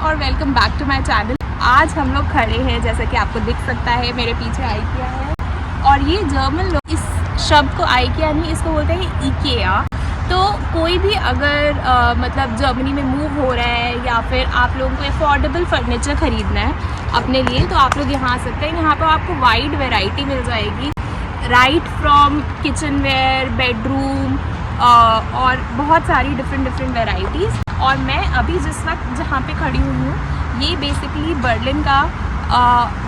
और welcome back to my channel. आज हम लोग खड़े हैं, जैसा कि आपको दिख सकता है मेरे पीछे आइकिया है। और ये जर्मन लोग इस शब्द को आइकिया नहीं, इसको बोलते हैं इकेया। तो कोई भी अगर मतलब जर्मनी में मूव हो रहा है या फिर आप लोगों को अफोर्डेबल फर्नीचर ख़रीदना है अपने लिए, तो आप लोग यहाँ आ सकते हैं। यहाँ पर आपको वाइड वैरायटी मिल जाएगी, right from kitchenware, bedroom और बहुत सारी डिफरेंट वैरायटीज़। और मैं अभी जिस वक्त जहाँ पे खड़ी हुई हूँ, ये बेसिकली बर्लिन का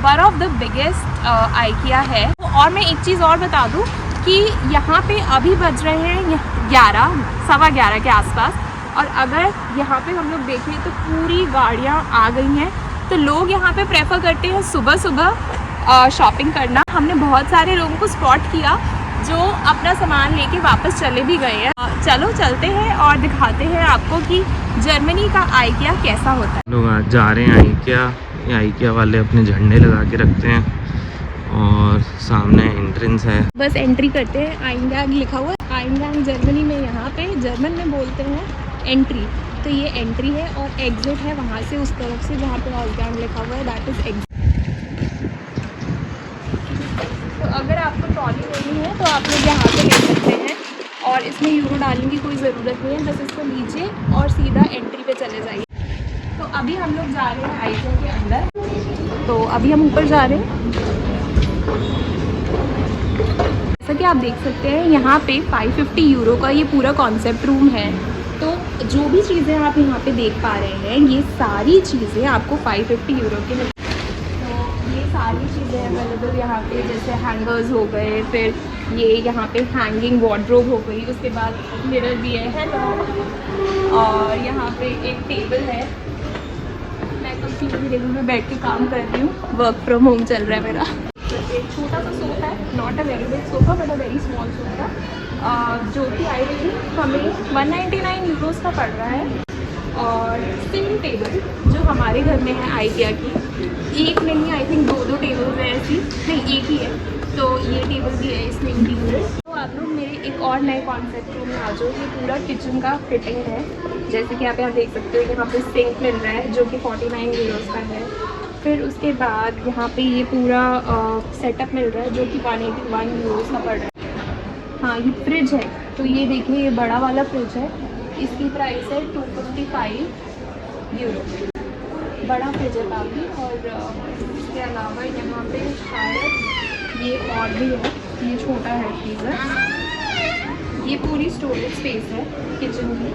one of the biggest IKEA है। और मैं एक चीज़ और बता दूँ कि यहाँ पे अभी बज रहे हैं 11 के आसपास। और अगर यहाँ पे हम लोग देखें तो पूरी गाड़ियाँ आ गई हैं। तो लोग यहाँ पे प्रेफर करते हैं सुबह शॉपिंग करना। हमने बहुत सारे लोगों को स्पॉट किया जो अपना सामान लेके वापस चले भी गए हैं। चलो चलते हैं और दिखाते हैं आपको कि जर्मनी का आइकिया कैसा होता है। लोग आज जा रहे हैं आइकिया वाले अपने झंडे लगा के रखते हैं और सामने एंट्रेंस है। बस एंट्री करते हैं। आइंगैंग लिखा हुआ है। आइंगैंग जर्मनी में, यहाँ पे जर्मन में बोलते हैं एंट्री। तो ये एंट्री है और एग्जिट है वहाँ से, उस तरफ से जहाँ पे आइंगैंग लिखा हुआ है, दैट इज़ एग्जिट। तो अगर आपको ट्रॉली लेनी है तो आप लोग यहाँ पे ले सकते हैं और इसमें यूरो डालने की कोई ज़रूरत नहीं है। बस इसको लीजिए और सीधा एंट्री पे चले जाइए। तो अभी हम लोग जा रहे हैं आइकिया के अंदर। तो अभी हम ऊपर जा रहे हैं। जैसा कि आप देख सकते हैं यहाँ पे 550 यूरो का ये पूरा कॉन्सेप्ट रूम है। तो जो भी चीज़ें आप यहाँ पे देख पा रहे हैं, ये सारी चीज़ें आपको 550 यूरो के मिलती हैं। तो ये सारी चीज़ें अवेलेबल यहाँ पे, जैसे हैंगर्स हो गए, फिर ये यहाँ पे हैंगिंग वार्डरोब हो गई, उसके बाद मिरर भी है। हेलो। और यहाँ पे एक टेबल है। मैं कंप्यूटर टेबल में बैठ के काम कर रही हूँ, वर्क फ्रॉम होम चल रहा है मेरा। एक छोटा सा सोफ़ा है, not a very big sofa but a very small sofa, जो कि आई थी हमें 199 यूरोज़ का पड़ रहा है। और सेम टेबल जो हमारे घर में है आइकिया की, एक नहीं, आई थिंक दो टेबल्स है ऐसी, नहीं एक ही है। तो ये टेबल भी है इसमें इंटीरियर। तो आप लोग मेरे एक और नए कॉन्सेप्ट रूम में आ जाओ। ये पूरा किचन का फिटिंग है, जैसे कि आप यहाँ देख सकते हो। यहाँ पे सिंक मिल रहा है जो कि 49 यूरोज़ का है। फिर उसके बाद यहाँ पे ये पूरा सेटअप मिल रहा है जो कि 181 यूरोज़ का पड़ रहा है। हाँ, ये फ्रिज है। तो ये देखिए, ये बड़ा वाला फ्रिज है, इसकी प्राइस है 255 यूरो। बड़ा फ्रिज है काफ़ी। और इसके अलावा यहाँ पे शायद ये और भी है, ये छोटा है फ्रीज़र। ये पूरी स्टोरेज स्पेस है किचन की।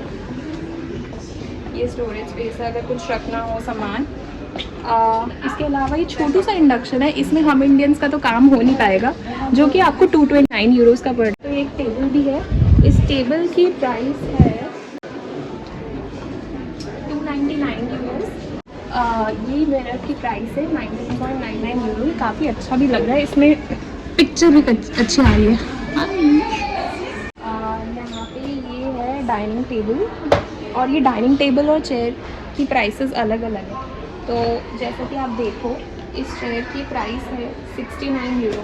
ये स्टोरेज स्पेस है अगर कुछ रखना हो सामान। इसके अलावा ये छोटू सा इंडक्शन है, इसमें हम इंडियंस का तो काम हो नहीं पाएगा, जो कि आपको 229 यूरोज़ का पड़े। तो एक टेबल भी है। इस टेबल की प्राइस है 299 यूरोज़। ये मिरर की प्राइस है 19.99 यूरो। काफ़ी अच्छा भी लग रहा है, इसमें पिक्चर भी अच्छी आ रही है। यहाँ पे ये है डाइनिंग टेबल, और ये डाइनिंग टेबल और चेयर की प्राइसेस अलग अलग है। तो जैसा कि आप देखो, इस चेयर की प्राइस है 69 यूरो,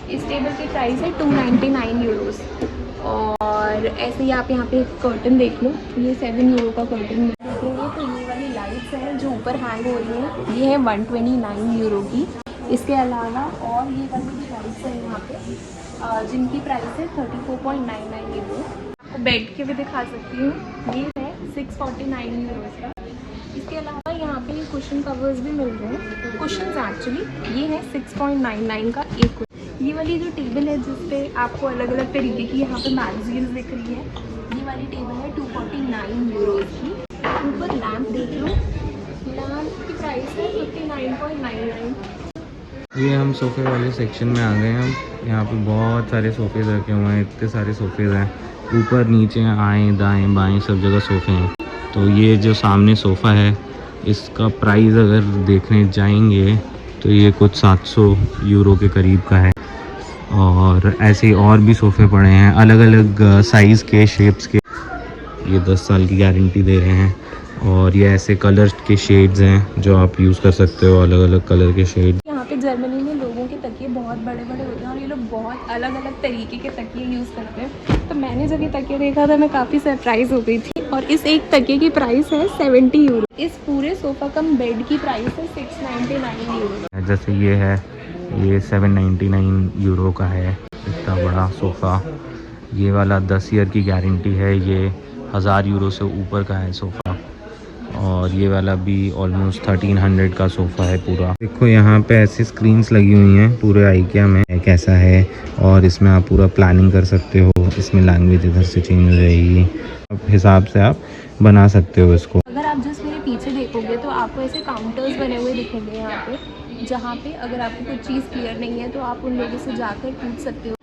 इस टेबल की प्राइस है 299 यूरोज़। और ऐसे ही आप यहाँ पे कर्टन देख लो, ये 7 यूरो का कर्टन देखेंगे। तो ये वाली लाइट्स हैं जो ऊपर हैंग हो रही हैं, ये है 129 यूरो की। इसके अलावा और ये वाली भी लाइट्स हैं यहाँ पे, जिनकी प्राइस है 34.99 यूरो। आपको बेड के भी दिखा सकती हूँ, ये है 649 यूरोज़ का। इसके अलावा यहाँ पे कुशन कवर्स भी मिल रहे हैं, कुशन्स एक्चुअली। ये है 6.99 का एक कुशन। ये वाली जो टेबल है जिस पे आपको अलग अलग तरीके की यहाँ पे मैगजीन्स दिख रही है, ये वाली टेबल है 249 यूरोज़ की। ऊपर लैम्प देख लो, लैम्प की प्राइस है 59.99। ये हम सोफ़े वाले सेक्शन में आ गए हैं। हम यहाँ पे बहुत सारे सोफ़ेज रखे हुए हैं, इतने सारे सोफ़ेज हैं, ऊपर नीचे आएँ दाएँ बाएँ सब जगह सोफ़े हैं। तो ये जो सामने सोफ़ा है, इसका प्राइस अगर देखने जाएंगे तो ये कुछ 700 यूरो के करीब का है। और ऐसे ही और भी सोफ़े पड़े हैं अलग अलग साइज़ के, शेप्स के। ये 10 साल की गारंटी दे रहे हैं। और ये ऐसे कलर के शेड्स हैं जो आप यूज़ कर सकते हो, अलग अलग कलर के शेड। यहाँ पे जर्मनी में लोगों के तकिए बहुत बड़े बड़े होते हैं और ये लोग बहुत अलग अलग तरीके के तकिए यूज़ करते हैं। तो मैंने जब ये तकिए देखा था, मैं काफ़ी सरप्राइज़ हो गई थी। और इस एक तकिए की प्राइस है 70 यूरो। इस पूरे सोफ़ा कम बेड की प्राइस है 699 यूरो। जैसे ये है, ये 799 यूरो का है, इतना बड़ा सोफ़ा। ये वाला 10 ईयर की गारंटी है, ये 1000 यूरो से ऊपर का है सोफ़ा। और ये वाला भी ऑलमोस्ट 1300 का सोफ़ा है पूरा। देखो यहाँ पे ऐसी स्क्रीन्स लगी हुई हैं पूरे आइकिया में, कैसा है। और इसमें आप पूरा प्लानिंग कर सकते हो, इसमें लैंग्वेज इधर से चेंज हो जाएगी, अब हिसाब से आप बना सकते हो इसको। अगर आप जस्ट मेरे पीछे देखोगे तो आपको ऐसे काउंटर्स बने हुए दिखेंगे यहाँ पे, जहाँ पे अगर आपको कुछ चीज़ क्लियर नहीं है तो आप उन लोगों से जाकर पूछ सकते हो।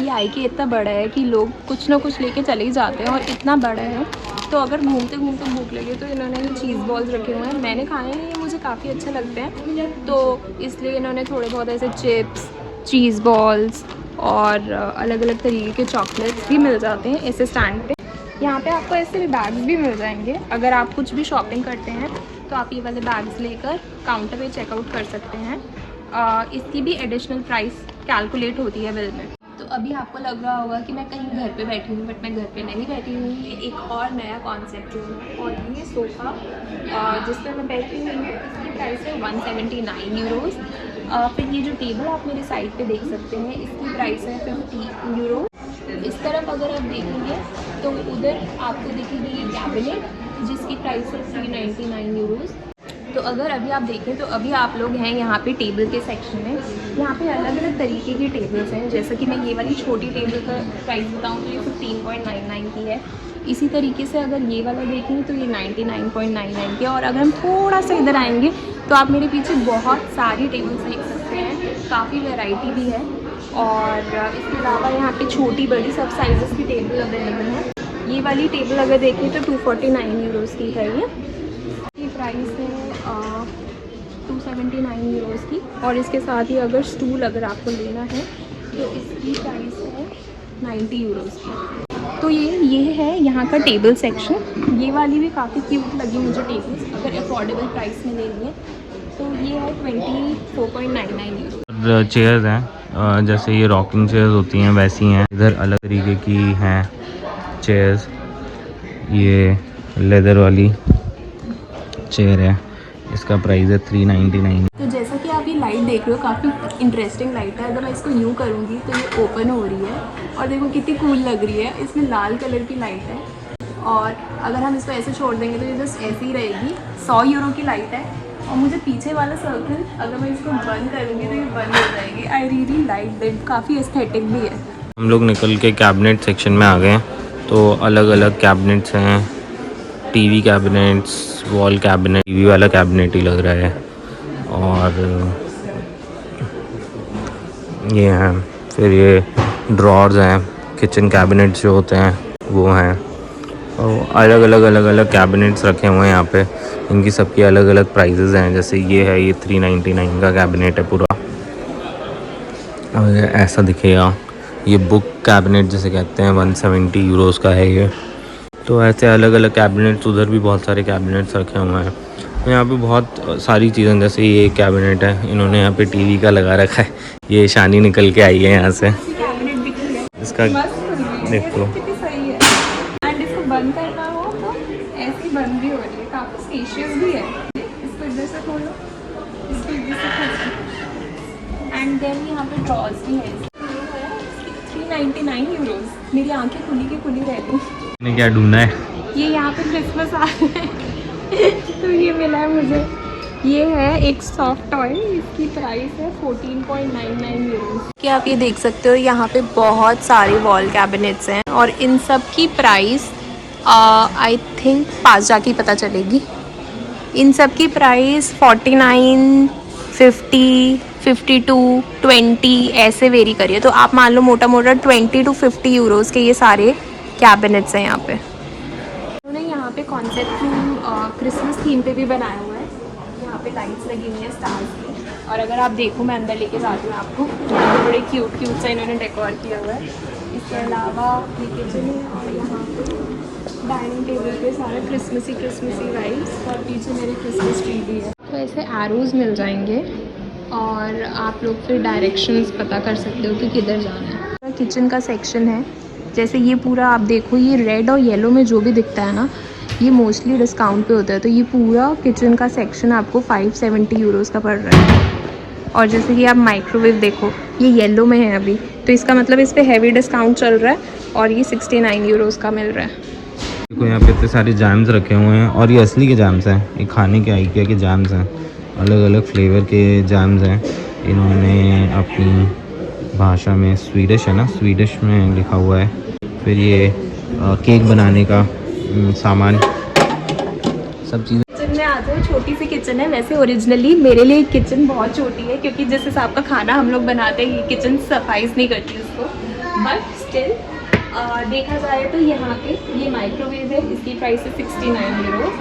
ये आइकिया इतना बड़ा है कि लोग कुछ ना कुछ लेके चले ही जाते हैं, और इतना बड़ा है तो अगर घूमते घूमते भूख लगे तो इन्होंने ये चीज़ बॉल्स रखे हुए हैं। मैंने खाए नहीं, ये मुझे काफ़ी अच्छे लगते हैं, तो इसलिए इन्होंने थोड़े बहुत ऐसे चिप्स, चीज़ बॉल्स और अलग अलग तरीके के चॉकलेट्स भी मिल जाते हैं ऐसे स्टैंड पे। यहाँ पे आपको ऐसे भी बैग्स भी मिल जाएंगे। अगर आप कुछ भी शॉपिंग करते हैं तो आप ये वाले बैग्स लेकर काउंटर पे चेकआउट कर सकते हैं। इसकी भी एडिशनल प्राइस कैलकुलेट होती है बिल में। तो अभी आपको लग रहा होगा कि मैं कहीं घर पे बैठी हूँ, बट मैं घर पे नहीं बैठी हूँ। ये एक और नया कॉन्सेप्ट रूम है, और ये सोफ़ा जिस पर मैं बैठी हुई हूँ इसकी प्राइस है 179 यूरोज़। फिर ये जो टेबल आप मेरे साइड पे देख सकते हैं इसकी प्राइस है 50 यूरो। इस तरफ अगर आप देखेंगे तो उधर आपको दिखेगी ये कैबिनेट जिसकी प्राइस है 399 यूरोज़। तो अगर अभी आप देखें तो अभी आप लोग हैं यहाँ पे टेबल के सेक्शन में। यहाँ पे अलग अलग तरीके की टेबल्स हैं, जैसे कि मैं ये वाली छोटी टेबल का प्राइस बताऊँ तो ये 15.99 की है। इसी तरीके से अगर ये वाला देखें तो ये 99.99 की है। और अगर हम थोड़ा सा इधर आएंगे तो आप मेरे पीछे बहुत सारी टेबल्स देख सकते हैं, काफ़ी वैरायटी भी है। और इसके अलावा यहाँ पे छोटी बड़ी सब साइज़ की टेबल अवेलेबल है। ये वाली टेबल अगर देखें तो 249 यूरोज़ की है। ये प्राइस है 279 यूरोज़ की। और इसके साथ ही अगर स्टूल अगर आपको लेना है तो इसकी प्राइस है 90 यूरोज़ की। तो ये है यहाँ का टेबल सेक्शन। ये वाली भी काफ़ी क्यूट लगी मुझे टेबल्स, अगर अफोर्डेबल प्राइस में लेनी है तो ये है 24.99 यूरो। चेयर्स हैं, जैसे ये रॉकिंग चेयर्स होती हैं वैसी हैं। इधर अलग तरीके की हैं चेयर्स। ये लेदर वाली चेयर है, इसका प्राइस है 399। तो जैसा कि आप ये लाइट देख रहे हो, काफ़ी इंटरेस्टिंग लाइट है। अगर मैं इसको यूँ करूँगी तो ये ओपन हो रही है, और देखो कितनी कूल लग रही है। इसमें लाल कलर की लाइट है, और अगर हम इसको ऐसे छोड़ देंगे तो ये जस्ट ऐसे ही रहेगी। 100 यूरो की लाइट है। और मुझे पीछे वाला सर्कल अगर मैं इसको बंद करूँगी तो ये बंद हो जाएगी। आई रियली लाइक दैट, काफ़ी एस्थेटिक भी है। हम लोग निकल के कैबिनेट सेक्शन में आ गए हैं। तो अलग अलग कैबिनेट्स हैं, TV cabinets, wall cabinet, TV वाला कैबिनेट ही लग रहा है। और ये हैं, फिर ये ड्रॉर्स हैं, किचन कैबिनेट्स जो होते हैं वो हैं। और अलग अलग कैबिनेट्स रखे हुए हैं यहाँ पे। इनकी सबकी अलग अलग प्राइजेज़ हैं। जैसे ये है, ये 399 का कैबिनेट है पूरा, और ऐसा दिखेगा। ये बुक कैबिनेट जिसे कहते हैं 170 यूरोज़ का है ये। तो ऐसे अलग अलग कैबिनेट्स, उधर भी बहुत सारे कैबिनेट्स रखे हुए हैं। यहाँ पे बहुत सारी चीज़ें, जैसे ये कैबिनेट है, इन्होंने यहाँ पे टीवी का लगा रखा है। ये शानी निकल के आई है यहाँ से। कैबिनेट भी है, इसका देखो, कितनी सही है। एंड इसको बंद करना हो तो ऐसी बंद भी हो रही है, काफ़ी स्पेशियस भी है। इसको इधर से खोलो, इसको इधर से खोलो। एंड देन यहाँ पे ड्रॉर्स भी है। 399 यूरोज़। मेरी आंखें खुली की खुली रह गई। ने क्या ढूंढा है? ये यहाँ पे क्रिसमस आ रहा है तो ये मिला है मुझे। ये है एक सॉफ्ट टॉय, इसकी प्राइस है 14.99 यूरो। कि आप ये देख सकते हो यहाँ पे बहुत सारे वॉल कैबिनेट्स हैं, और इन सब की प्राइस आई थिंक पास जाके पता चलेगी। इन सब की प्राइस 49, 50, 52, 20 ऐसे वेरी करिए। तो आप मान लो मोटा मोटा 20 to 50 यूरोज़ के ये सारे कैबिनेट्स हैं यहाँ पे। उन्होंने यहाँ पे कॉन्सेप्ट रूम क्रिसमस थीम पे भी बनाया हुआ है। यहाँ पे लाइट्स लगी हुई हैं स्टार्स की, और अगर आप देखो मैं अंदर लेके जाती हूँ आपको, यहाँ पे बड़े क्यूट सा इन्होंने डेकोर किया हुआ है। इसके अलावा ये किचन है, और यहाँ पे डाइनिंग टेबल पे सारा क्रिसमसी वाइब्स, और पीछे मेरे क्रिसमस ट्री भी है। तो ऐसे एरोज़ मिल जाएंगे, और आप लोग फिर डायरेक्शंस पता कर सकते हो कि किधर जाना है। किचन का सेक्शन है, जैसे ये पूरा आप देखो, ये रेड और येलो में जो भी दिखता है ना, ये मोस्टली डिस्काउंट पे होता है। तो ये पूरा किचन का सेक्शन आपको 570 यूरोज़ का पड़ रहा है। और जैसे कि आप माइक्रोवेव देखो, ये येलो में है अभी, तो इसका मतलब इस पर हैवी डिस्काउंट चल रहा है और ये 69 यूरोज़ का मिल रहा है। देखो यहाँ पे इतने सारे जैम्स रखे हुए हैं और ये असली के जैम्स हैं, ये खाने के आइकिया के जैम्स हैं, अलग अलग फ्लेवर के जैम्स हैं। इन्होंने अपनी भाषा में, स्वीडिश है ना, स्वीडिश में लिखा हुआ है। फिर ये केक बनाने का सामान, सब चीज़ें। किचन में आ जाओ, छोटी सी किचन है। वैसे ओरिजिनली मेरे लिए किचन बहुत छोटी है, क्योंकि जिस हिसाब का खाना हम लोग बनाते हैं ये किचन सफाइज नहीं करती उसको। बट स्टिल देखा जाए तो यहाँ पे ये माइक्रोवेव है, इसकी प्राइस है 69 यूरो।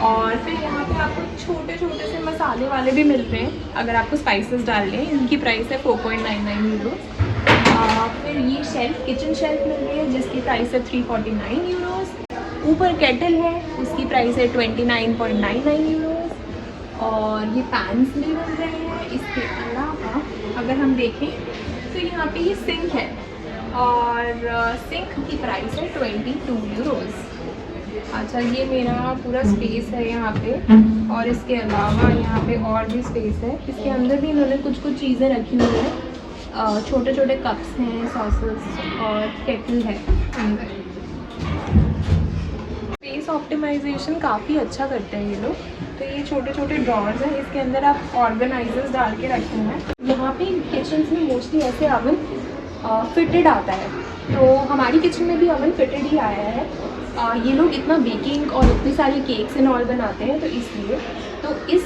और फिर यहाँ पे आपको छोटे छोटे से मसाले वाले भी मिल रहे हैं, अगर आपको स्पाइसेस डालने हैं। इनकी प्राइस है 4.99 यूरो। फिर ये शेल्फ, किचन शेल्फ मिल रही है, जिसकी प्राइस है 349 यूरोज़। ऊपर केटल है, उसकी प्राइस है 29.99 यूरोज़। और ये पैन्स भी मिल रहे हैं। इसके अलावा अगर हम देखें तो यहाँ पे ये सिंक है, और सिंक की प्राइस है 22 यूरोज़। अच्छा, ये मेरा पूरा स्पेस है यहाँ पे। और इसके अलावा यहाँ पे और भी स्पेस है, इसके अंदर भी इन्होंने कुछ कुछ चीज़ें रखी हुई हैं। छोटे छोटे कप्स हैं, सॉसेस और केटल है अंदर। स्पेस ऑप्टिमाइजेशन काफ़ी अच्छा करते हैं ये लोग। तो ये छोटे छोटे ड्रॉर्स हैं, इसके अंदर आप ऑर्गेनाइजर्स डाल के रखे हैं। यहाँ पे किचन में मोस्टली ऐसे अवन फिटेड आता है, तो हमारी किचन में भी अवन फिटेड ही आया है। ये लोग इतना बेकिंग और इतनी सारी केक्स एंड ऑल बनाते हैं, तो इसलिए तो इस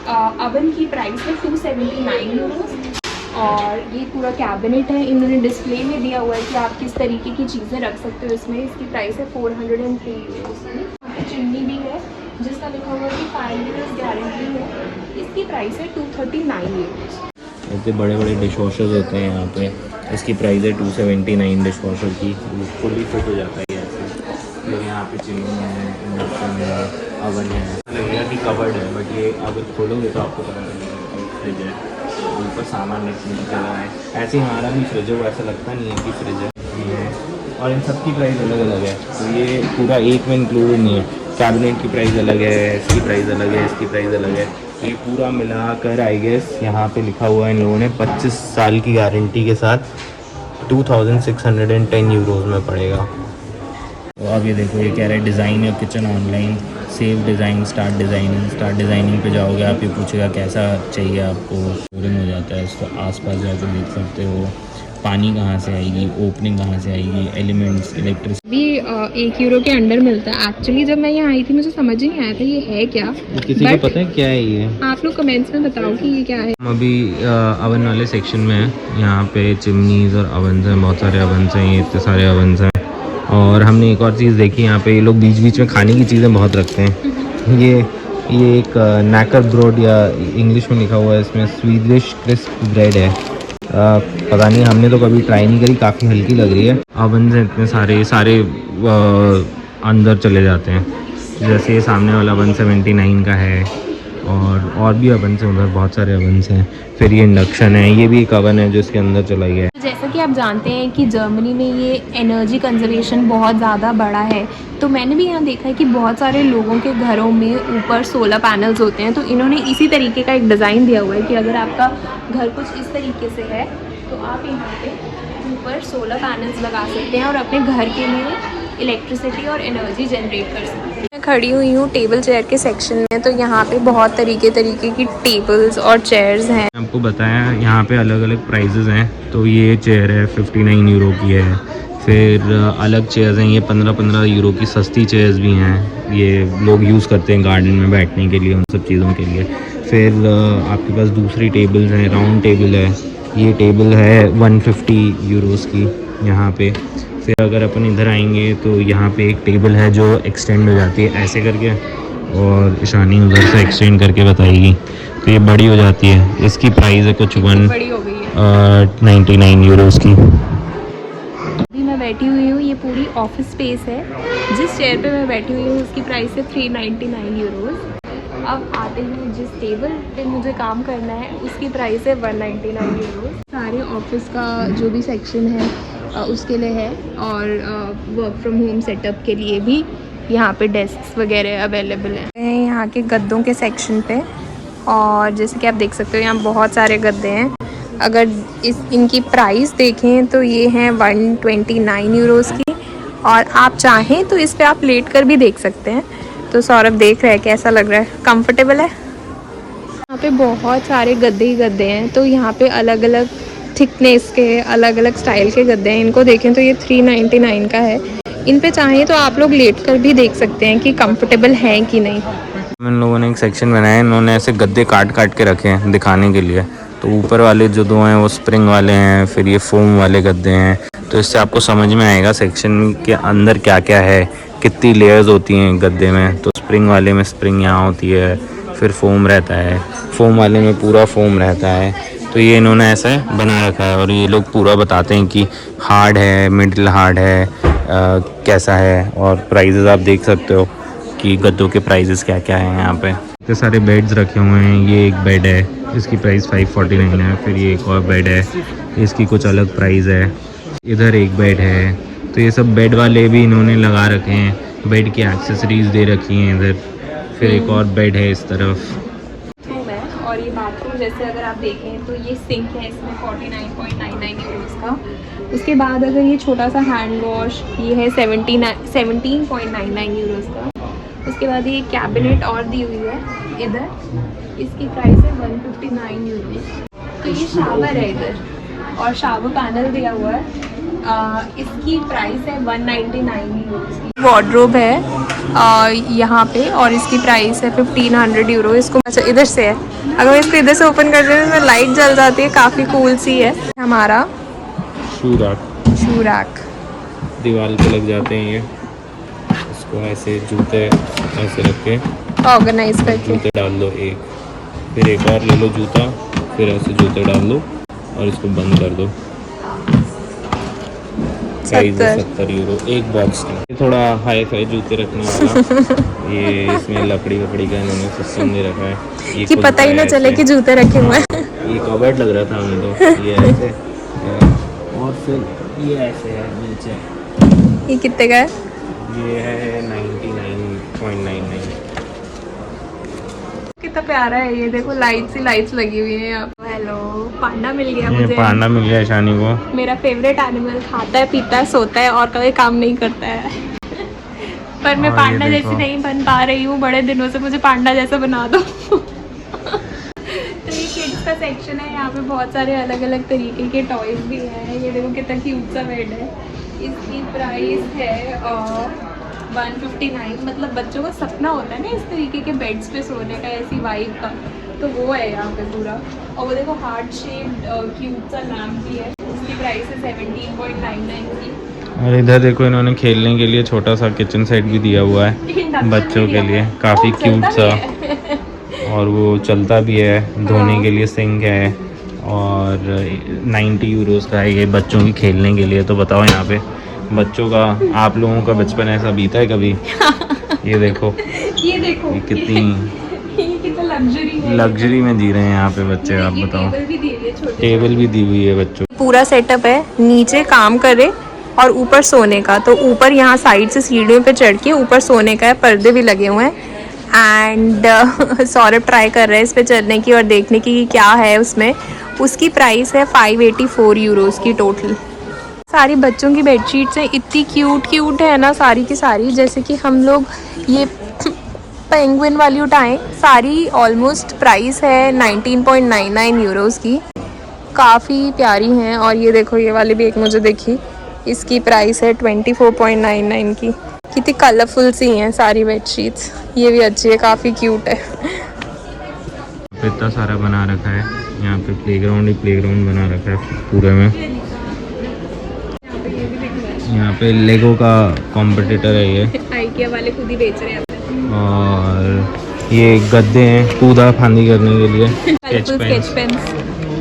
अवन की प्राइस है 279 यूरोज़। और ये पूरा कैबिनेट है, इन्होंने डिस्प्ले में दिया हुआ है कि आप किस तरीके की चीज़ें रख सकते हो इसमें। इसकी प्राइस है 403 यूरोज़ की। यहाँ पे चिमनी भी है, जिसका लिखा हुआ है कि 5 ईयर्स गारंटी है। इसकी प्राइस है 239 यूरोज़। इतने बड़े बड़े डिश वॉशर्स होते हैं यहाँ पे, इसकी प्राइस है 279 डिश वॉशर की, फुली फिट हो जाता है ऐसे। फिर यहाँ पे चिमनी है, इंडक्शन है, अवन है, लगेगा कि कवर्ड है, बट ये अगर खोलोगे तो आपको पता लगेगा फ्रिज है, ऊपर सामान रखने की जगह है। ऐसे ही हमारा भी फ्रिज है, वो ऐसा लगता नहीं है कि फ्रिज है। और इन सब की प्राइस अलग अलग है, तो ये पूरा एक में इंक्लूडेड नहीं है। कैबिनेट की प्राइस अलग है, इसकी प्राइस अलग है, इसकी प्राइस अलग है। तो ये पूरा मिलाकर आई गेस यहाँ पे लिखा हुआ है इन लोगों ने 25 साल की गारंटी के साथ 2610 यूरोज़ में पड़ेगा। तो अब ये देखो, ये कह रहे हैं डिज़ाइन है kitchen online, save design, start designing पे जाओगे, आप ये पूछेगा कैसा चाहिए आपको, बोरिंग हो जाता है। इसको आसपास जाकर देख सकते हो, पानी कहाँ से आएगी, ओपनिंग कहाँ से आएगी, एलिमेंट्स, इलेक्ट्रिसिटी भी 1 यूरो के अंडर मिलता है। एक्चुअली जब मैं यहाँ आई थी मुझे समझ ही नहीं आया था ये है क्या। किसी को पता है क्या है ये? आप लोग कमेंट्स में बताओ कि ये क्या है। हम अभी अवन वाले सेक्शन में हैं। यहाँ पे चिमनीज़ और अवन्स हैं, बहुत सारे अवन्स हैं, ये इतने सारे अवन्स हैं। और हमने एक और चीज़ देखी, यहाँ पे ये लोग बीच बीच में खाने की चीज़ें बहुत रखते हैं। ये एक नैकर ब्रोड, या इंग्लिश में लिखा हुआ है इसमें स्वीडिश क्रिस्प ब्रेड है। पता नहीं, हमने तो कभी ट्राई नहीं करी, काफ़ी हल्की लग रही है। अवन से इतने सारे अंदर चले जाते हैं। जैसे ये सामने वाला 179 का है, और भी अवन से उधर बहुत सारे अवन्स हैं। फिर ये इंडक्शन है, ये भी एक अवन है जो इसके अंदर चला गया है। जैसा कि आप जानते हैं कि जर्मनी में ये एनर्जी कंजर्वेशन बहुत ज़्यादा बड़ा है, तो मैंने भी यहाँ देखा है कि बहुत सारे लोगों के घरों में ऊपर सोलर पैनल्स होते हैं। तो इन्होंने इसी तरीके का एक डिज़ाइन दिया हुआ है कि अगर आपका घर कुछ इस तरीके से है तो आप यहाँ पे ऊपर सोलर पैनल्स लगा सकते हैं और अपने घर के लिए इलेक्ट्रिसिटी और एनर्जी जनरेट कर सकते हैं। मैं खड़ी हुई हूँ टेबल चेयर के सेक्शन में, तो यहाँ पे बहुत तरीके की टेबल्स और चेयर्स हैं। आपको बताया यहाँ पे अलग अलग प्राइजेज़ हैं। तो ये चेयर है 59 यूरो की है। फिर अलग चेयर्स हैं, ये 15 यूरो की सस्ती चेयर्स भी हैं, ये लोग यूज़ करते हैं गार्डन में बैठने के लिए, उन सब चीज़ों के लिए। फिर आपके पास दूसरी टेबल्स हैं, राउंड टेबल है, ये टेबल है 150 यूरोज़ की यहाँ पे। फिर अगर अपन इधर आएंगे तो यहाँ पे एक टेबल है जो एक्सटेंड हो जाती है ऐसे करके, और ईशानी उधर से एक्सटेंड करके बताएगी, तो ये बड़ी हो जाती है। इसकी प्राइस है कुछ बड़ी हो गई है 99 यूरोज़ की। अभी मैं बैठी हुई हूँ, ये पूरी ऑफिस स्पेस है। जिस चेयर पे मैं बैठी हुई हूँ उसकी प्राइस है 399 यूरोज़। अब आते हैं जिस टेबल पे मुझे काम करना है उसकी प्राइस है 199 यूरोज़। सारे ऑफिस का जो भी सेक्शन है उसके लिए है, और वर्क फ्रॉम होम सेटअप के लिए भी यहाँ पे डेस्क वगैरह अवेलेबल हैं। यहाँ के गद्दों के सेक्शन पे, और जैसे कि आप देख सकते हो यहाँ बहुत सारे गद्दे हैं। अगर इनकी प्राइस देखें तो ये हैं 129 यूरोज़ की, और आप चाहें तो इस पे आप लेट कर भी देख सकते हैं। तो सौरभ देख रहे हैं कैसा लग रहा है, कंफर्टेबल है। यहाँ पे बहुत सारे गद्दे ही गद्दे हैं, तो यहाँ पे अलग अलग थिकनेस के, अलग अलग स्टाइल के गद्दे हैं। इनको देखें तो ये 399 का है। इन पे चाहें तो आप लोग लेट कर भी देख सकते हैं कि कंफर्टेबल हैं कि नहीं। इन लोगों ने एक सेक्शन बनाया है, इन्होंने ऐसे गद्दे काट काट के रखे हैं दिखाने के लिए। तो ऊपर वाले जो दो हैं वो स्प्रिंग वाले हैं, फिर ये फोम वाले गद्दे हैं। तो इससे आपको समझ में आएगा सेक्शन के अंदर क्या क्या है, कितनी लेयर्स होती हैं गद्दे में। तो स्प्रिंग वाले में स्प्रिंग यहाँ होती है, फिर फोम रहता है, फोम वाले में पूरा फोम रहता है। तो ये इन्होंने ऐसा बना रखा है, और ये लोग पूरा बताते हैं कि हार्ड है, मिडिल हार्ड है, कैसा है। और प्राइजेज़ आप देख सकते हो कि गद्दों के प्राइजेस क्या क्या हैं यहाँ पे। इतने सारे बेड्स रखे हुए हैं। ये एक बेड है, इसकी प्राइस 549 है। फिर ये एक और बेड है, इसकी कुछ अलग प्राइस है। इधर एक बेड है। तो ये सब बेड वाले भी इन्होंने लगा रखे हैं, बेड की एक्सेसरीज दे रखी हैं इधर। फिर एक और बेड है इस तरफ। बाथरूम है, और ये बाथरूम जैसे अगर आप देखें तो ये सिंक है, इसमें 49.99 यूरोज़ का। उसके बाद अगर ये छोटा सा हैंड वॉश, ये है 17.99 यूरोज़ का। उसके बाद ये कैबिनेट और दी हुई है इधर, इसकी प्राइस है 159 यूरोज़। तो ये शावर है इधर, और शावर पैनल दिया हुआ है। इसकी प्राइस है 199 यूरोज़ की। वार्डरोब है यहाँ पे, और इसकी प्राइस है 1500 यूरो। इसको अच्छा इधर से है, अगर इसको इधर से ओपन कर दें तो लाइट जल जाती है, काफ़ी कूल सी है। हमारा शू रैक दीवार पे लग जाते हैं ये। इसको ऐसे जूते ऐसे रख के ऑर्गेनाइज करके जूते डाल दो एक, फिर एक और ले लो जूता, फिर ऐसे जूते डाल दो और इसको बंद कर दो। प्राइस 70 यूरो एक बॉक्स का। ये थोड़ा हाई फाई जूते रखने वाला ये इसमें लकड़ी वकड़ी का इन्होंने सिस्टम दे रखा है, ये कि पता ही ना चले कि जूते रखे हुए हैं। ये कवर्ड लग रहा था हमें तो। ये ऐसे और फिर ये ऐसे है नीचे। ये कितने का है? ये है 99.99। कितना प्यारा है ये, देखो लाइट्स लगी हुई है यहाँ। हेलो, पांडा मिल गया मुझे। पांडा मिल गया शानी को। मेरा फेवरेट एनिमल, खाता है, पीता है, सोता है और कभी काम नहीं करता है। पर मैं पांडा जैसी नहीं बन पा रही हूँ बड़े दिनों से, मुझे पांडा जैसा बना दो। तो ये किड्स का सेक्शन है, यहाँ पे बहुत सारे अलग अलग तरीके के टॉयज भी हैं। ये देखो कितना क्यूट सा बेड है। इसकी प्राइस है 159। मतलब बच्चों का सपना होता है ना इस तरीके के बेड्स पे सोने का, ऐसी वाइब का, तो वो है यहाँ पे पूरा। और वो देखो हार्ट शेप्ड क्यूट सा लैम्प भी है, उसकी प्राइस है 17.99 की। और इधर देखो इन्होंने खेलने के लिए छोटा सा किचन सेट भी दिया हुआ है बच्चों के लिए, काफ़ी क्यूट सा। और वो चलता भी है, धोने के लिए सिंक है, और 90 यूरोज़ का है ये बच्चों की खेलने के लिए। तो बताओ यहाँ पे बच्चों का, आप लोगों का बचपन ऐसा बीता है कभी? ये देखो ये कितनी लग्जरी में जी रहे हैं यहाँ पे बच्चे। आप बताओ, टेबल भी दी हुई है बच्चों। पूरा सेटअप है, नीचे काम करे और ऊपर सोने का। तो ऊपर यहाँ साइड से सीढ़ियों पे चढ़ के ऊपर सोने का है, पर्दे भी लगे हुए हैं। एंड सौरभ ट्राई कर रहे हैं इस पे चढ़ने की और देखने की कि क्या है उसमें। उसकी प्राइस है 584 यूरोज़ की टोटल। सारी बच्चों की बेडशीट्स हैं, इतनी क्यूट है ना सारी की सारी। जैसे कि हम लोग ये पेंगुइन वाली उठाएं, सारी ऑलमोस्ट प्राइस है 19.99 यूरोज़ की। काफ़ी प्यारी हैं। और ये देखो ये वाली भी एक मुझे देखी, इसकी प्राइस है 24.99 की। कितनी कलरफुल सी हैं सारी बेडशीट्स। ये भी अच्छी है, काफ़ी क्यूट है। इतना सारा बना रखा है यहाँ पे, प्लेग्राउंड बना रखा है पूरे में। यहाँ पे लेगो का कॉम्पिटिटर है ये, आइकिया वाले खुद ही बेच रहे हैं। और ये गद्दे हैं कूदा फांदी करने के लिए। Sketch pens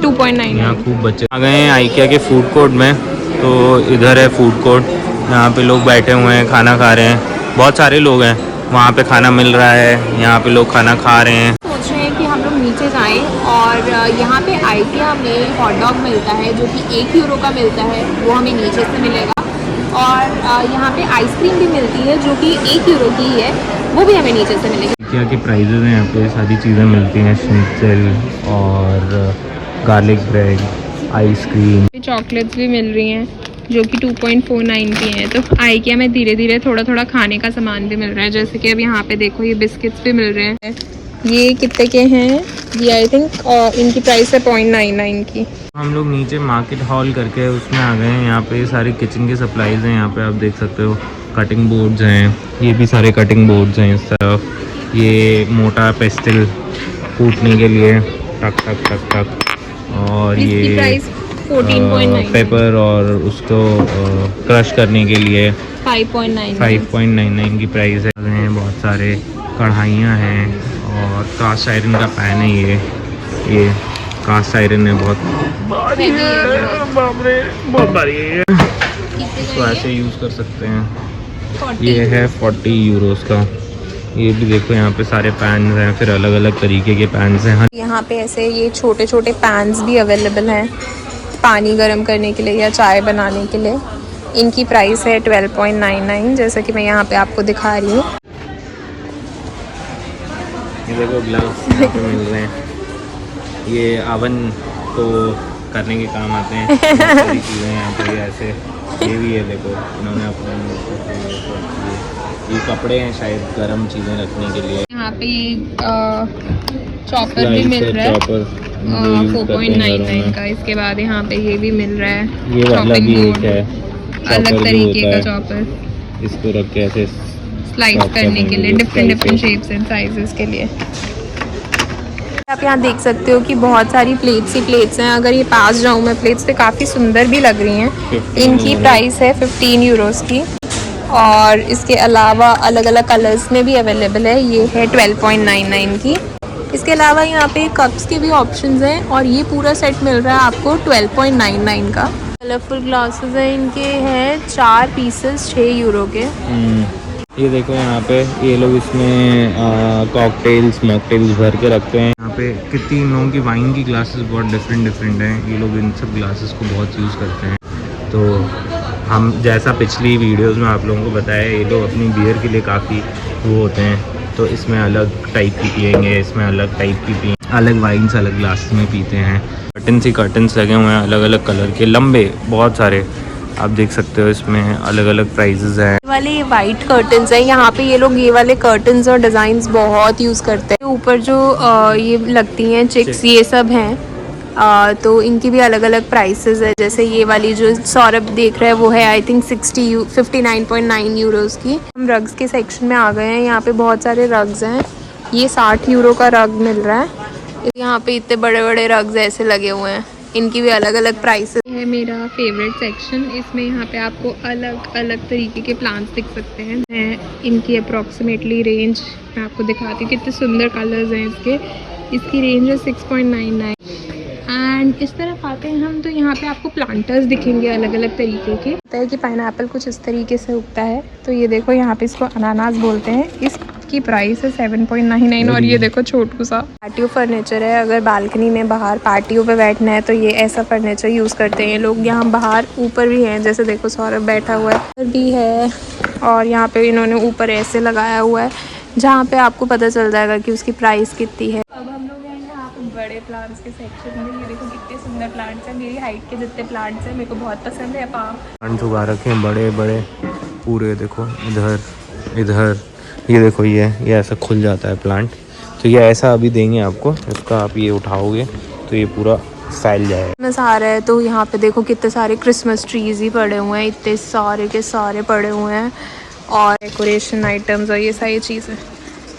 2.9। यहाँ खूब बच्चे आ गए हैं आइकिया के फूड कोर्ट में। तो इधर है फूड कोर्ट, यहाँ पे लोग बैठे हुए हैं, खाना खा रहे हैं। बहुत सारे लोग हैं, वहाँ पे खाना मिल रहा है, यहाँ पे लोग खाना खा रहे हैं। सोच रहे हैं कि हम लोग नीचे जाएं और और यहाँ पे आइकिया में हॉट डॉग मिलता है जो कि 1 यूरो का मिलता है, वो हमें नीचे से मिलेगा। और यहाँ पे आइसक्रीम भी मिलती है जो कि 1 यूरो की ही है, वो भी हमें नीचे से मिलेगी। क्या के प्राइजेज़ हैं यहाँ पे, सारी चीज़ें मिलती हैं, स्निट्ज़ेल और गार्लिक ब्रेड, आइसक्रीम, चॉकलेट्स भी मिल रही हैं जो कि 2.49 की हैं। तो आइकिया में धीरे धीरे थोड़ा थोड़ा खाने का सामान भी मिल रहा है, जैसे कि अब यहाँ पे देखो ये बिस्किट्स भी मिल रहे हैं। ये कितने के हैं? ये आई थिंक इनकी प्राइस है 0.99 की। हम लोग नीचे मार्केट हॉल करके उसमें आ गए हैं। यहाँ पे सारे किचन के सप्लाईज़ हैं। यहाँ पे आप देख सकते हो कटिंग बोर्ड्स हैं, ये भी सारे कटिंग बोर्ड्स हैं इस तरफ। ये मोटा पेस्टल कूटने के लिए, टक टक टक टक। और ये प्राइस 14.9 पेपर और उसको क्रश करने के लिए 5.99 की प्राइस है। बहुत सारे कढ़ाइयाँ हैं और कास्ट आयरन का पैन है। ये कास्ट आयरन है, बहुत भारी है, इसको ऐसे यूज़ कर सकते हैं। ये है 40 यूरोस का। ये भी देखो यहाँ पे सारे पैन्स हैं, फिर अलग अलग तरीके के पैन्स हैं। यहाँ पे ऐसे ये छोटे छोटे पैन्स भी अवेलेबल हैं पानी गर्म करने के लिए या चाय बनाने के लिए। इनकी प्राइस है 12.99, जैसा कि मैं यहाँ पे आपको दिखा रही हूँ। ये देखो ग्लव्स यहाँ पे मिल रहे हैं, ये अवन को करने के काम आते हैं। बहुत सारी चीज़ें यहाँ पे ऐसे, ये भी है देखो, इन्होंने अपने ये कपड़े हैं शायद गर्म चीज़ें रखने के लिए। यहाँ पे चॉपर भी मिल रहा है 4.99 का। इसके बाद यहाँ पे ये भी मिल रहा है, ये वाला भी एक है, अलग तरीके का चॉपर, इसको रख के ऐसे स्लाइस करने के लिए, डिफरेंट शेप्स एंड साइजेस के लिए। आप यहाँ देख सकते हो कि बहुत सारी प्लेट्स ही प्लेट्स हैं। अगर ये पास जाऊँ मैं प्लेट्स पे, काफ़ी सुंदर भी लग रही हैं। इनकी प्राइस है 15 यूरोस की। और इसके अलावा अलग अलग कलर्स में भी अवेलेबल है, ये है 12.99 की। इसके अलावा यहाँ पे कप्स के भी ऑप्शंस हैं और ये पूरा सेट मिल रहा है आपको 12.99 का। कलरफुल ग्लासेस हैं, इनके हैं 4 पीसेस 6 यूरो के। ये देखो यहाँ पे ये लोग इसमें कॉकटेल्स मॉकटेल्स भर के रखते हैं। यहाँ पे कितनी इन लोगों की वाइन की ग्लासेस बहुत डिफरेंट हैं। ये लोग इन सब ग्लासेस को बहुत यूज़ करते हैं। तो हम जैसा पिछली वीडियोस में आप लोगों को बताया, ये लोग अपनी बियर के लिए काफ़ी वो होते हैं। तो इसमें अलग टाइप की पियेंगे, इसमें अलग टाइप की पियेंगे, अलग वाइन्स अलग ग्लासेस में पीते हैं। कर्टन्स लगे हुए हैं अलग अलग कलर के, लंबे बहुत सारे, आप देख सकते हो। इसमें अलग अलग प्राइजेस हैं। वाले वाइट कर्टन्स हैं, यहाँ पे ये लोग ये वाले कर्टन्स और डिज़ाइंस बहुत यूज़ करते हैं। ऊपर जो ये लगती हैं चिक्स, ये सब हैं। तो इनकी भी अलग अलग प्राइसेस है। जैसे ये वाली जो सौरभ देख रहा है वो है आई थिंक 59.9 यूरोस की। हम रग्स के सेक्शन में आ गए हैं। यहाँ पे बहुत सारे रग्स हैं। ये 60 यूरो का रग मिल रहा है। यहाँ पे इतने बड़े बड़े रग्स ऐसे लगे हुए हैं, इनकी भी अलग अलग प्राइसेस है। मेरा फेवरेट सेक्शन, इसमें यहाँ पे आपको अलग अलग तरीके के प्लांट्स दिख सकते हैं। मैं इनकी अप्रॉक्सीमेटली रेंज मैं आपको दिखाती हूँ, कितने सुंदर कलर्स हैं इसके। इसकी रेंज है 6.99। एंड इस तरफ आते हैं हम तो यहाँ पे आपको प्लांटर्स दिखेंगे अलग अलग तरीके के। पता है कि पाइनएप्पल कुछ इस तरीके से उगता है। तो ये देखो यहाँ पे इसको अनानास बोलते हैं। इसकी प्राइस है 7.99। और ये देखो छोटू सा पार्टियों फर्नीचर है। अगर बालकनी में बाहर पार्टियों पे बैठना है तो ये ऐसा फर्नीचर यूज़ करते हैं लोग। यहाँ बाहर ऊपर भी हैं, जैसे देखो सौरभ बैठा हुआ है भी है। और यहाँ पे इन्होंने ऊपर ऐसे लगाया हुआ है जहाँ पे आपको पता चल जाएगा कि उसकी प्राइस कितनी है। अब हम लोग हैं यहाँ पे बड़े प्लांट्स के सेक्शन में। ये देखो कितने सुंदर प्लांट्स हैं, मेरी हाइट के जितने प्लांट्स हैं। मेरे को बहुत पसंद है। पाम प्लांट्स उगा रखे हैं बड़े बड़े पूरे। देखो इधर इधर, ये देखो ये ऐसा खुल जाता है प्लांट। तो ये ऐसा अभी देंगे आपको, इसका आप ये उठाओगे तो ये पूरा फैल जाएगा। सारा है। तो यहाँ पे देखो कितने सारे क्रिसमस ट्रीज ही पड़े हुए हैं, इतने सारे के सारे पड़े हुए हैं। और डेकोरेशन आइटम्स और ये सारी चीज़ें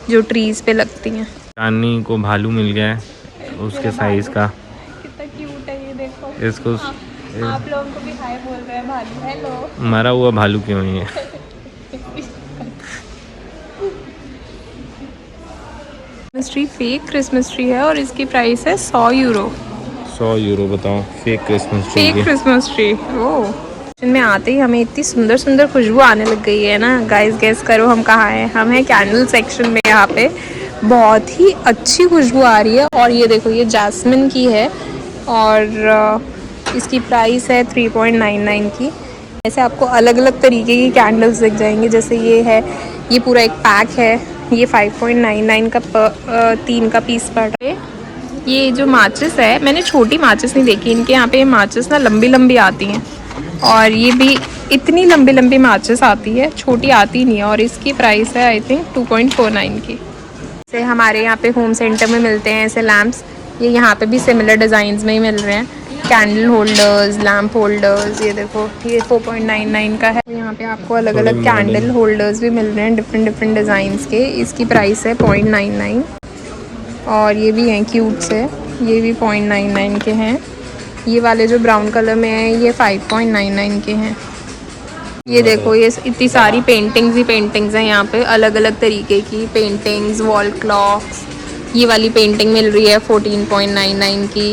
जो ट्रीज पे लगती हैं। चांदनी को भालू मिल गया है उसके साइज का, कितना क्यूट है ये देखो। इसको आप लोगों को भी हाय बोल रहे हैं भालू। हेलो। मरा हुआ भालू क्यों ही है। Christmas tree fake Christmas tree है और इसकी प्राइस है 100 यूरो। 100 यूरो बताओ, fake Christmas tree. Fake Christmas tree. Oh, में आते ही हमें इतनी सुंदर सुंदर खुशबू आने लग गई है ना। गाइस गेस करो हम कहाँ हैं? हम हैं कैंडल सेक्शन में यहाँ पे। बहुत ही अच्छी खुशबू आ रही है। और ये देखो ये जैस्मिन की है और इसकी प्राइस है 3.99 की। ऐसे आपको अलग अलग तरीके की कैंडल्स दिख जाएंगी। जैसे ये है, ये पूरा एक पैक है, ये 5.99 का 3 का पीस पड़ रहा है। ये जो माचिस है, मैंने छोटी माचिस नहीं देखी, इनके यहाँ पे माचिस ना लंबी लंबी आती हैं और ये भी इतनी लंबी लंबी माचिस आती है, छोटी आती नहीं है। और इसकी प्राइस है आई थिंक 2.49 की। जैसे हमारे यहाँ पे होम सेंटर में मिलते हैं ऐसे लैम्प्स, ये यहाँ पे भी सिमिलर डिज़ाइंस में ही मिल रहे हैं। कैंडल होल्डर्स, लैम्प होल्डर्स, ये देखो ये 4.99 का है। यहाँ पे आपको अलग अलग कैंडल होल्डर्स भी मिल रहे हैं डिफरेंट डिफरेंट डिज़ाइंस के। इसकी प्राइस है 0.99। और ये भी हैं क्यूट से, ये भी 0.99 के हैं। ये वाले जो ब्राउन कलर में है ये 5.99 के हैं। ये देखो ये इतनी सारी पेंटिंग्स ही पेंटिंग्स हैं यहाँ पे, अलग अलग तरीके की पेंटिंग्स, वॉल क्लॉक्स। ये वाली पेंटिंग मिल रही है 14.99 की।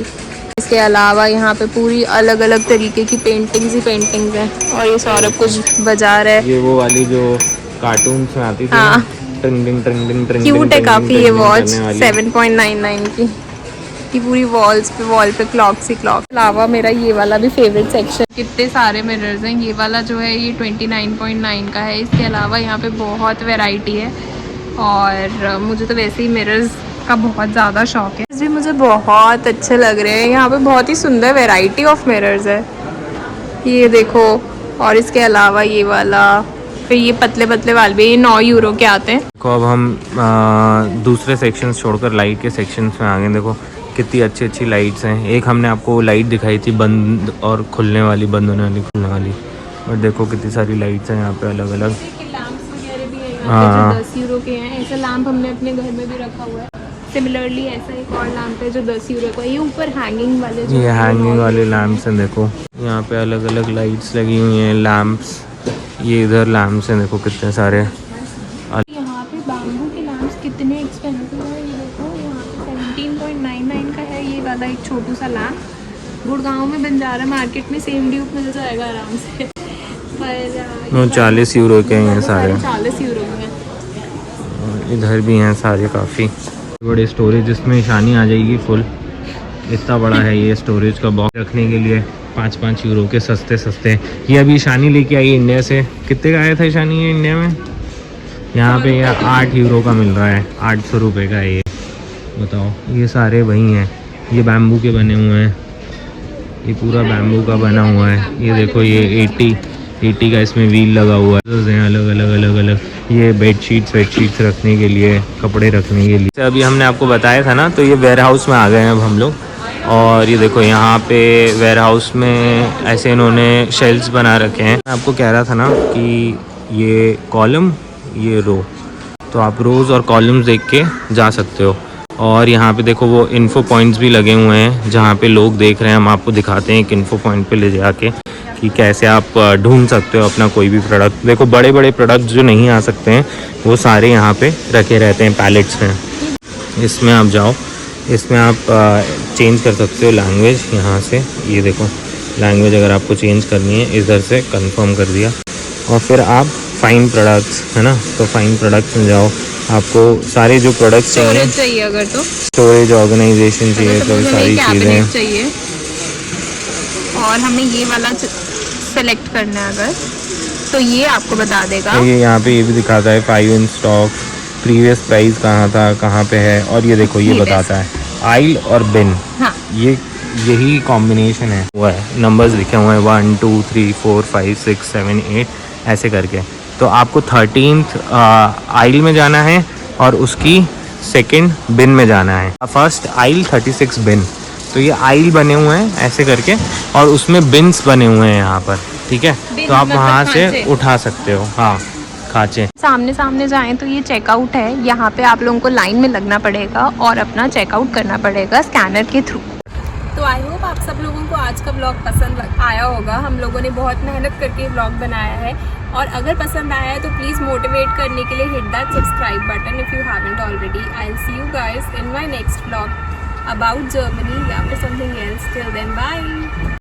इसके अलावा यहाँ पे पूरी अलग अलग तरीके की पेंटिंग्स ही पेंटिंग्स हैं। और ये सौरभ कुछ बजा रहा है, ये वो वाली जो कार्टून्स में आती थी। हाँ ट्रिंग ट्रिंग ट्रिंग ट्रिंग, क्यूट है काफ़ी ये वॉच 7.99 की। ये पूरी वॉल पे क्लॉक्स ही क्लॉक। अलावा मेरा ये वाला भी फेवरेट सेक्शन, कितने सारे मिरर्स हैं। ये वाला जो है ये 29.9 का है। इसके अलावा यहाँ पे बहुत वैरायटी है और मुझे तो वैसे ही मिरर्स का बहुत ज़्यादा शौक है, इसलिए मुझे बहुत अच्छे लग रहे हैं। यहाँ पे बहुत ही सुंदर वैरायटी ऑफ मिरर्स है, ये देखो। और इसके अलावा ये वाला, फिर ये पतले पतले वाले भी, ये 9 यूरो के आते हैं। देखो अब हम दूसरे सेक्शंस छोड़कर लाइट के सेक्शंस में आ गए। देखो कितनी अच्छी अच्छी लाइट्स हैं। एक हमने आपको लाइट दिखाई थी बंद और खुलने वाली, बंद होने वाली, खुलने वाली। और देखो कितनी सारी लाइट्स हैं यहाँ पे अलग अलग। लैम्प्स वगैरह भी हैं यहाँ पे जो 10 यूरो के हैं। ऐसा लैम्प हमने अपने घर में भी रखा हुआ है। सिमिलरली ऐसा एक और लैम्प है जो 10 यूरो का है। ये ऊपर हैंगिंग वाले, ये हैंगिंग वाले लैम्प्स हैं। देखो यहाँ पे अलग अलग लाइट्स लगी हुई हैं, लैम्प्स। ये इधर लैम्प्स हैं, देखो कितने सारे। यहाँ पे बाम्बू के लैम्प्स कितने एक्सपेंसिव है। ये देखो यहाँ पे 17.99 का है ये वाला एक छोटू सा लैम्प। गुड़गांव में बंजारा मार्केट में सेम ड्यूब मिल जाएगा आराम से, पर 40 यूरो के हैं सारे। 40 यूरो के हैं। इधर भी हैं सारे काफ़ी बड़े स्टोरेज। इसमें ईशानी आ जाएगी फुल। इतना बड़ा है ये स्टोरेज का बॉक्स रखने के लिए। 5-5 यूरो के सस्ते सस्ते। ये अभी ईशानी लेके आई इंडिया से। कितने का आया था ईशानी ये इंडिया में? यहाँ पे ये 8 यूरो का मिल रहा है, 800 रुपये का है ये। बताओ, ये सारे वही हैं। ये बैम्बू के बने हुए हैं, ये पूरा बैम्बू का बना हुआ है। ये देखो ये 80 का इसमें व्हील लगा हुआ है। अलग अलग अलग। ये बेडशीट्स रखने के लिए, कपड़े रखने के लिए। अभी हमने आपको बताया था ना, तो ये वेयर हाउस में आ गए हैं अब हम लोग। और ये देखो यहाँ पे वेयर हाउस में ऐसे इन्होंने शेल्फ्स बना रखे हैं। मैं आपको कह रहा था ना कि ये कॉलम, ये रो, तो आप रोज़ और कॉलम्स देख के जा सकते हो। और यहाँ पे देखो वो इन्फो पॉइंट्स भी लगे हुए हैं जहाँ पे लोग देख रहे हैं। हम आपको दिखाते हैं एक इन्फो पॉइंट पे ले जाके कि कैसे आप ढूंढ सकते हो अपना कोई भी प्रोडक्ट। देखो बड़े बड़े प्रोडक्ट जो नहीं आ सकते हैं वो सारे यहाँ पे रखे रहते हैं पैलेट्स में। इसमें आप जाओ, इसमें आप चेंज कर सकते हो लैंग्वेज यहाँ से। ये देखो लैंग्वेज अगर आपको चेंज करनी है, इधर से कंफर्म कर दिया। और फिर आप फाइन प्रोडक्ट्स, है ना, तो फाइन प्रोडक्ट्स में जाओ। आपको सारे जो प्रोडक्ट्स चाहिए अगर तो स्टोरेज ऑर्गेनाइजेशन चाहिए, तो सारी चीज़ें चाहिए। और हमें ये वाला सेलेक्ट करना है अगर, तो ये आपको बता देगा। ये यहाँ पे ये भी दिखाता है 5 इन स्टॉक, प्रीवियस प्राइस कहाँ था, कहाँ पे है। और ये देखो ये बताता है आइल और बिन। हाँ, यही कॉम्बिनेशन है, हुआ है, नंबर्स लिखे हुए हैं 1 2 3 4 5 6 7 8 ऐसे करके। तो आपको 13th आइल में जाना है और उसकी सेकंड बिन में जाना है। फर्स्ट आइल 36 बिन। तो ये आइल बने हुए हैं ऐसे करके और उसमें बिन्स बने हुए हैं यहाँ पर, ठीक है। तो आप वहाँ से उठा सकते हो। हाँ, खांचे। सामने जाएं तो ये चेकआउट है। यहाँ पे आप लोगों को लाइन में लगना पड़ेगा और अपना चेकआउट करना पड़ेगा स्कैनर के थ्रू। तो आई होप आप सब लोगों को आज का ब्लॉग पसंद आया होगा। हम लोगों ने बहुत मेहनत करके ब्लॉग बनाया है और अगर पसंद आया है तो प्लीज़ मोटिवेट करने के लिए hit that subscribe button if you haven't already. I will see you guys in my next blog about Germany या फिर something else. Till then bye.